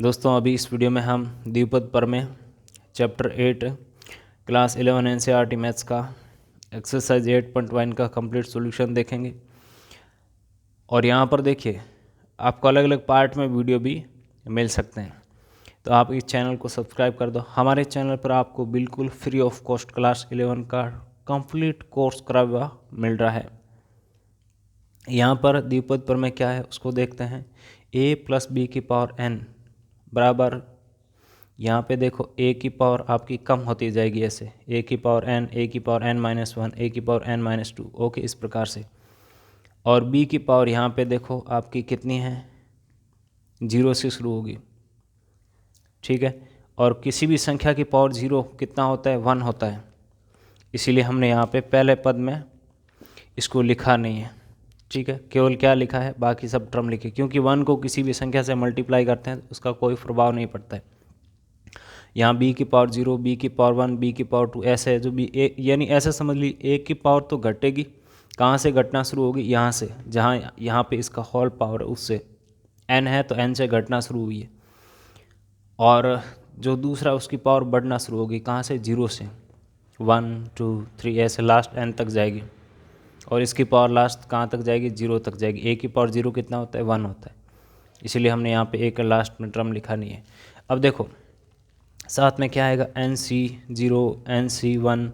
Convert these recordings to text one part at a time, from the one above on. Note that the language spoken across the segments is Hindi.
दोस्तों अभी इस वीडियो में हम द्विपद प्रमेय चैप्टर 8 क्लास 11 एनसीईआरटी मैथ्स का एक्सरसाइज 8.1 का कंप्लीट सॉल्यूशन देखेंगे। और यहाँ पर देखिए आपको अलग अलग पार्ट में वीडियो भी मिल सकते हैं, तो आप इस चैनल को सब्सक्राइब कर दो। हमारे चैनल पर आपको बिल्कुल फ्री ऑफ कॉस्ट क्लास 11 का कंप्लीट कोर्स करा हुआ मिल रहा है। यहाँ पर द्विपद प्रमेय क्या है उसको देखते हैं। a प्लस बी की पावर n बराबर, यहाँ पे देखो a की पावर आपकी कम होती जाएगी ऐसे, a की पावर n, a की power n minus one, a की power n minus two, okay, इस प्रकार से। और b की पावर यहाँ पे देखो आपकी कितनी है, 0 से शुरू होगी, ठीक है। और किसी भी संख्या की पावर 0 कितना होता है, 1 होता है, इसीलिए हमने यहाँ पे पहले पद में इसको लिखा नहीं है, ठीक है। केवल क्या लिखा है, बाकी सब टर्म लिखे, क्योंकि 1 को किसी भी संख्या से मल्टीप्लाई करते हैं उसका कोई प्रभाव नहीं पड़ता है। यहाँ b की पावर 0, b की पावर 1, b की पावर 2 ऐसे है जो b यानी ऐसे समझ ली a की पावर तो घटेगी, कहाँ से घटना शुरू होगी, यहाँ से, जहाँ यहाँ पे इसका होल पावर है उससे, n है तो n से घटना शुरू हुई है। और जो दूसरा उसकी पावर बढ़ना शुरू होगी, कहाँ से, 0 से, 1 2 3 ऐसे लास्ट n तक जाएगी। और इसकी पावर लास्ट कहाँ तक जाएगी, 0 तक जाएगी। a की पावर 0 कितना होता है, 1 होता है, इसीलिए हमने यहाँ पे a का लास्ट में टर्म लिखा नहीं है। अब देखो साथ में क्या आएगा, NC0, NC1,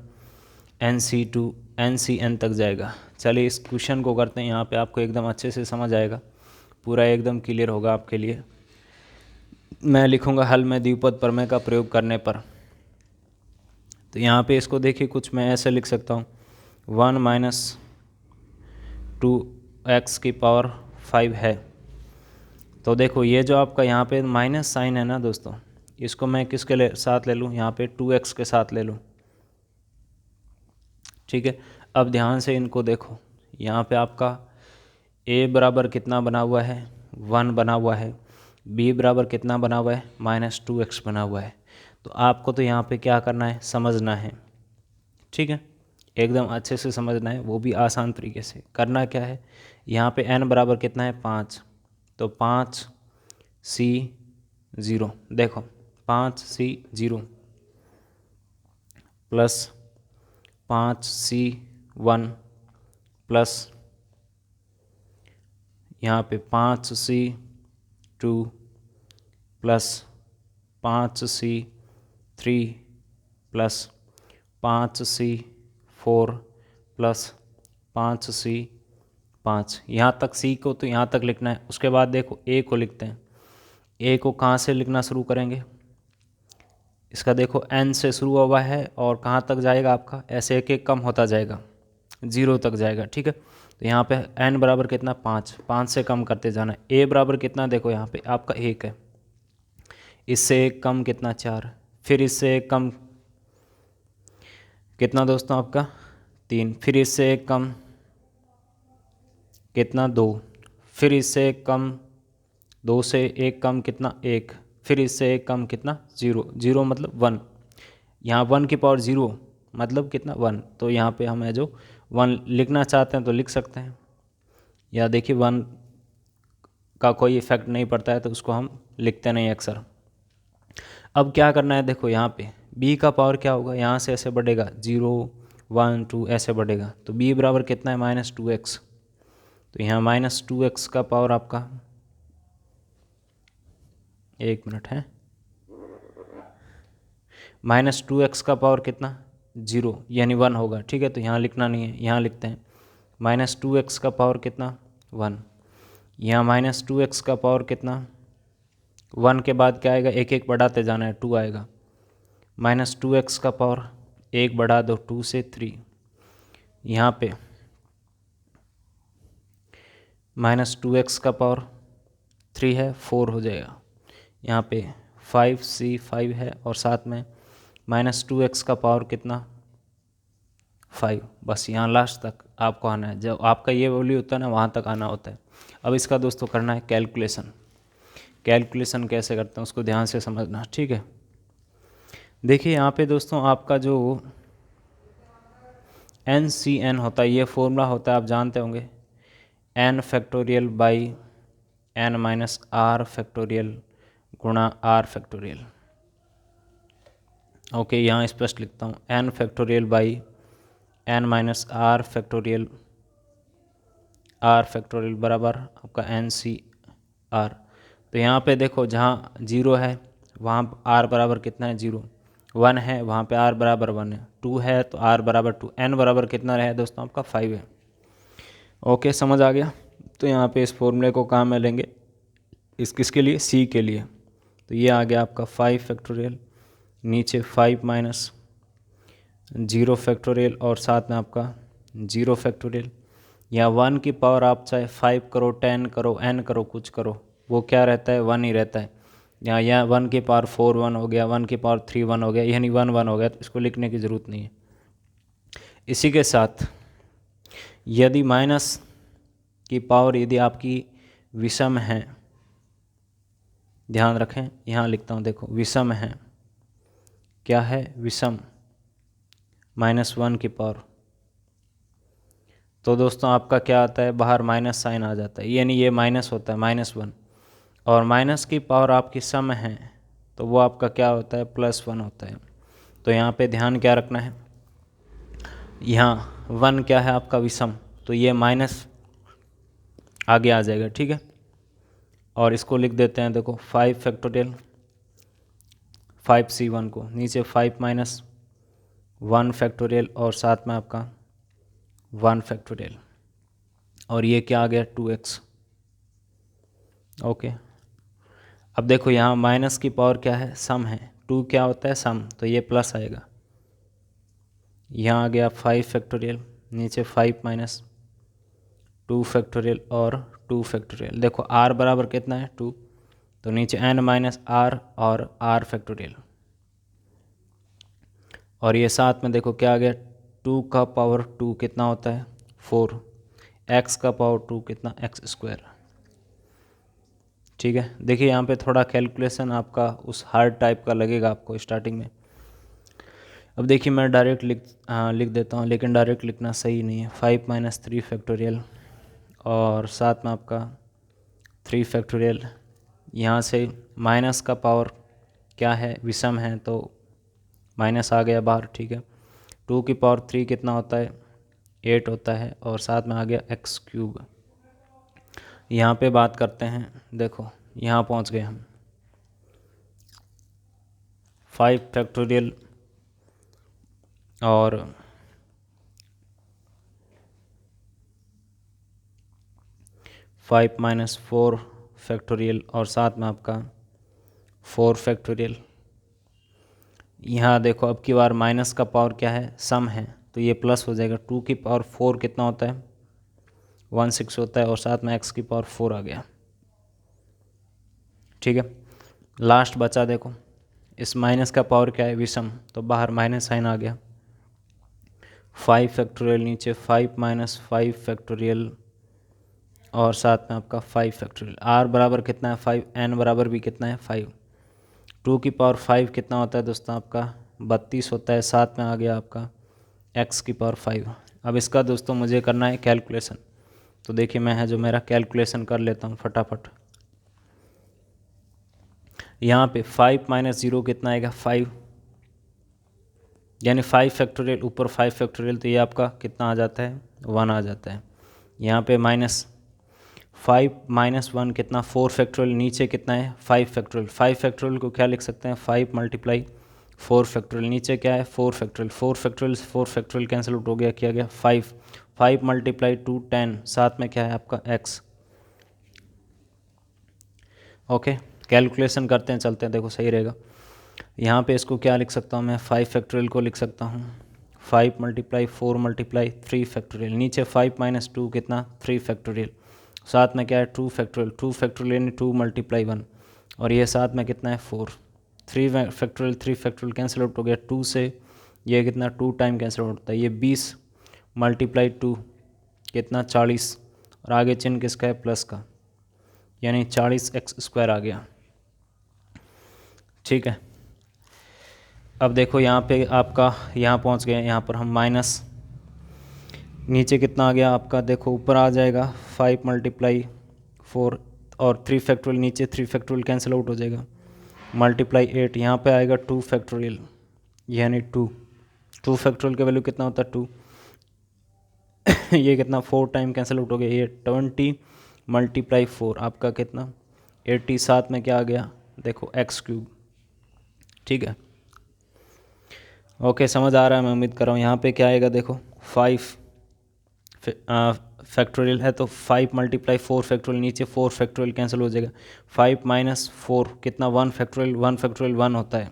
NC2, NCN तक जाएगा। चलिए इस क्वेश्चन को करते हैं, यहाँ पे आपको एकदम अच्छे से समझ आएगा, पूरा एकदम क्लियर होगा आपके लिए। मैं लिखूँगा हल में द्विपद प्रमेय का प्रयोग करने पर। तो यहाँ पे इसको देखिए, कुछ मैं ऐसे लिख सकता हूँ, 1 माइनस 2x की पावर 5 है। तो देखो ये जो आपका यहाँ पे माइनस साइन है ना दोस्तों, इसको मैं किसके साथ ले लूँ, यहाँ पे 2x के साथ ले लूँ, ठीक है। अब ध्यान से इनको देखो, यहाँ पे आपका a बराबर कितना बना हुआ है, 1 बना हुआ है, b बराबर कितना बना हुआ है, -2x बना हुआ है। तो आपको तो यहाँ पे क्या करना है, समझना है, ठीक है, एकदम अच्छे से समझना है, वो भी आसान तरीके से। करना क्या है, यहाँ पे n बराबर कितना है, 5, तो 5C0, देखो 5C0 प्लस 5C1 प्लस यहाँ पे 5C2 plus 5C3 plus 5C4 plus 5C5। यहाँ तक C को तो यहाँ तक लिखना है। उसके बाद देखो A को लिखते हैं। A को कहाँ से लिखना शुरू करेंगे, इसका देखो n से शुरू हुआ है और कहाँ तक जाएगा आपका, ऐसे एक एक कम होता जाएगा, 0 तक जाएगा, ठीक है। तो यहाँ पे n बराबर कितना, 5, 5 से कम करते जाना है। a बराबर कितना, देखो यहाँ पे आपका 1 है, इससे एक कम कितना, 4, फिर इससे एक कम कितना दोस्तों आपका, 3, फिर इससे एक कम कितना, 2, फिर इससे एक कम, 2 से एक कम कितना, 1, फिर इससे एक कम कितना, 0, 0 मतलब 1, यहाँ 1 की पावर 0 मतलब कितना, 1। तो यहाँ पे हमें जो 1 लिखना चाहते हैं तो लिख सकते हैं, या देखिए 1 का कोई इफेक्ट नहीं पड़ता है तो उसको हम लिखते नहीं अक्सर। अब क्या करना है, देखो यहाँ पे b का पावर क्या होगा, यहाँ से ऐसे बढ़ेगा, 0 1 2 ऐसे बढ़ेगा, तो b बराबर कितना है, -2x। तो यहाँ -2x का पावर आपका, 1 मिनट है, -2x का पावर कितना, 0 यानी 1 होगा, ठीक है। तो यहाँ लिखना नहीं है, यहाँ लिखते हैं -2x का पावर कितना, 1। यहाँ -2x का पावर कितना, 1 के बाद क्या आएगा, एक एक बढ़ाते जाना है, 2 आएगा, -2x का पावर 1 बढ़ा दो, 2 से 3, यहाँ पे -2x का पावर 3 है, 4 हो जाएगा, यहाँ पे 5C5 है, और साथ में -2x का पावर कितना, 5। बस यहाँ लास्ट तक आपको आना है, जब आपका ये वैल्यू होता है ना वहाँ तक आना होता है। अब इसका दोस्तों करना है कैलकुलेशन। कैलकुलेशन कैसे करते हैं उसको ध्यान से समझना, ठीक है। देखिए यहाँ पे दोस्तों आपका जो NCN होता है, ये फॉर्मूला होता है, आप जानते होंगे, n factorial by n minus r factorial गुणा आर फैक्टोरियल। ओके, यहाँ स्पष्ट लिखता हूँ N factorial by N minus R factorial, R factorial बराबर आपका एन सी आर। तो यहाँ पे देखो जहाँ 0 है वहाँ आर बराबर कितना है 0, 1 है वहाँ पे आर बराबर 1 है, 2 है तो आर बराबर 2, एन बराबर कितना रहे दोस्तों आपका 5 है। ओके, समझ आ गया। तो यहाँ पे इस फॉर्मूले को कहाँ में लेंगे, इस किसके लिए, सी के लिए। तो ये आ गया आपका 5 फैक्टोरियल, नीचे 5 माइनस 0 फैक्टोरियल और साथ में आपका 0 फैक्टोरियल। या 1 की पावर आप चाहे 5 करो, 10 करो, n करो, कुछ करो, वो क्या रहता है 1 ही रहता है। या 1 की पावर 4 1 हो गया, 1 की पावर 3 1 हो गया, यानी 1 1 हो गया, तो इसको लिखने की ज़रूरत नहीं है। इसी के साथ यदि माइनस की पावर यदि आपकी विषम है, ध्यान रखें यहाँ लिखता हूँ, देखो विषम है, क्या है विषम, -1 की पावर, तो दोस्तों आपका क्या आता है बाहर माइनस साइन आ जाता है, यानी ये माइनस होता है -1। और माइनस की पावर आपकी सम है तो वो आपका क्या होता है +1 होता है। तो यहाँ पे ध्यान क्या रखना है, यहाँ 1 क्या है आपका विषम, तो ये माइनस आगे आ जाएगा, ठीक है। और इसको लिख देते हैं, देखो 5 फैक्टोरियल 5c1 को, नीचे 5 माइनस 1 फैक्टोरियल और साथ में आपका 1 फैक्टोरियल, और ये क्या आ गया 2x। ओके, अब देखो यहाँ माइनस की पावर क्या है सम है, 2 क्या होता है सम, तो ये प्लस आएगा। यहाँ आ गया 5 फैक्टोरियल, नीचे 5 माइनस 2 फैक्टोरियल और 2 फैक्टोरियल। देखो r बराबर कितना है 2, तो नीचे n माइनस आर और r फैक्टोरियल, और ये साथ में देखो क्या आ गया 2 का पावर 2 कितना होता है 4, x का पावर 2 कितना x²। ठीक है, देखिए यहाँ पे थोड़ा कैलकुलेशन आपका उस हार्ड टाइप का लगेगा आपको स्टार्टिंग में। अब देखिए मैं डायरेक्ट लिख देता हूँ, लेकिन डायरेक्ट लिखना सही नहीं है। 5 माइनस 3 फैक्टोरियल और साथ में आपका 3 फैक्टोरियल, यहाँ से माइनस का पावर क्या है विषम है तो माइनस आ गया बाहर, ठीक है। 2 की पावर 3 कितना होता है 8 होता है, और साथ में आ गया x³। यहाँ पे बात करते हैं, देखो यहाँ पहुँच गए हम 5 फैक्टोरियल और 5 माइनस 4 फैक्टोरियल और साथ में आपका 4 फैक्टोरियल। यहाँ देखो अब की बार माइनस का पावर क्या है सम है, तो ये प्लस हो जाएगा। 2 की पावर 4 कितना होता है 16 होता है, और साथ में x की पावर 4 आ गया, ठीक है। लास्ट बचा देखो, इस माइनस का पावर क्या है विषम, तो बाहर माइनस साइन आ गया। 5 फैक्टोरियल नीचे 5 माइनस 5 फैक्टोरियल और साथ में आपका 5 फैक्टोरियल। r बराबर कितना है 5, n बराबर भी कितना है 5। 2 की पावर 5 कितना होता है दोस्तों आपका 32 होता है, साथ में आ गया आपका x की पावर 5। अब इसका दोस्तों मुझे करना है कैलकुलेशन, तो देखिए मैं है जो मेरा कैलकुलेशन कर लेता हूँ फटाफट। यहाँ पे 5 माइनस 0 कितना आएगा 5, यानी 5 फैक्टोरियल ऊपर 5 फैक्टोरियल, तो ये आपका कितना आ जाता है 1 आ जाता है। यहाँ पे -5 माइनस 1 कितना 4 फैक्टोरियल, नीचे कितना है 5 फैक्टोरियल। 5 फैक्टोरियल को क्या लिख सकते हैं 5 मल्टीप्लाई 4 फैक्टोरियल, नीचे क्या है 4 फैक्टोरियल। 4 फैक्टोरियल कैंसिल आउट हो गया, किया गया 5 मल्टीप्लाई 2 10, साथ में क्या है आपका x। ओके, कैलकुलेशन करते हैं चलते हैं, देखो सही रहेगा। यहाँ पे इसको क्या लिख सकता हूँ मैं 5 फैक्टोरियल को लिख सकता हूँ 5 मल्टीप्लाई 4 मल्टीप्लाई 3 फैक्टोरियल, नीचे 5 माइनस 2 कितना 3 फैक्टोरियल, साथ में क्या है 2 फैक्टोरियल। 2 फैक्टोरियल यानी 2 मल्टीप्लाई 1, और ये साथ में कितना है 4। 3 फैक्टोरियल कैंसिल आउट हो गया, 2 से ये कितना 2 टाइम कैंसिल आउट होता है, ये 20 मल्टीप्लाई 2 कितना 40, और आगे चिन्ह किसका है प्लस का, यानी 40x² आ गया, ठीक है। अब देखो यहाँ पे आपका यहाँ पहुँच गए, यहाँ पर हम माइनस, नीचे कितना आ गया आपका, देखो ऊपर आ जाएगा 5 मल्टीप्लाई 4 और 3 फैक्टोरियल, नीचे 3 फैक्टोरियल कैंसिल आउट हो जाएगा, मल्टीप्लाई 8, यहाँ पे आएगा 2 फैक्टोरियल, यानी 2 फैक्टोरियल का वैल्यू कितना होता है 2 ये कितना 4 टाइम कैंसिल आउट हो गया, ये 20 मल्टीप्लाई 4 आपका कितना 80, साथ में क्या आ गया देखो एक्स क्यूब। ठीक है, ओके समझ आ रहा है, मैं उम्मीद कर रहा हूँ। यहाँ पे क्या आएगा देखो 5 फैक्टोरियल है तो 5 मल्टीप्लाई 4 फैक्टोरियल, नीचे 4 फैक्टोरियल कैंसिल हो जाएगा, 5 माइनस 4 कितना 1 फैक्टोरियल, 1 फैक्टोरियल 1 होता है।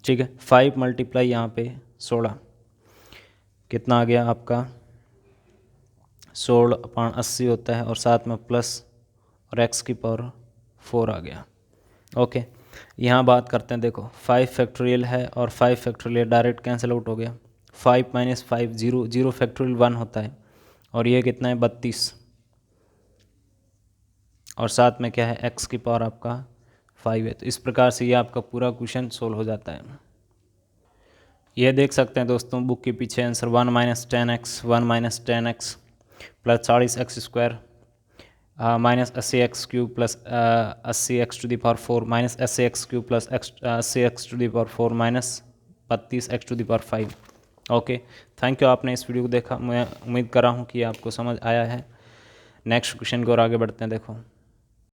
ठीक है, 5 मल्टीप्लाई यहाँ पे 16 कितना आ गया आपका 16/80 होता है, और साथ में प्लस और एक्स की पावर 4 आ गया। ओके, यहाँ बात करते हैं, देखो 5 फैक्टोरियल है और 5 फैक्टोरियल डायरेक्ट कैंसिल आउट हो गया, 5 माइनस 5 0, 0 फैक्टोरियल 1 होता है, और ये कितना है 32, और साथ में क्या है एक्स की पावर आपका 5 है। तो इस प्रकार से ये आपका पूरा क्वेश्चन सोल्व हो जाता है। ये देख सकते हैं दोस्तों बुक के पीछे answer 1 minus 10x, 1 minus 10x plus 40x² minus 80x³ plus 80x⁴ minus 80x³ plus 80x⁴ minus 32x⁵। Okay, thank you, आपने इस वीडियो को देखा। मैं उम्मीद कर रहा हूँ कि आपको समझ आया है। नेक्स्ट क्वेश्चन की ओर आगे बढ़ते हैं। देखो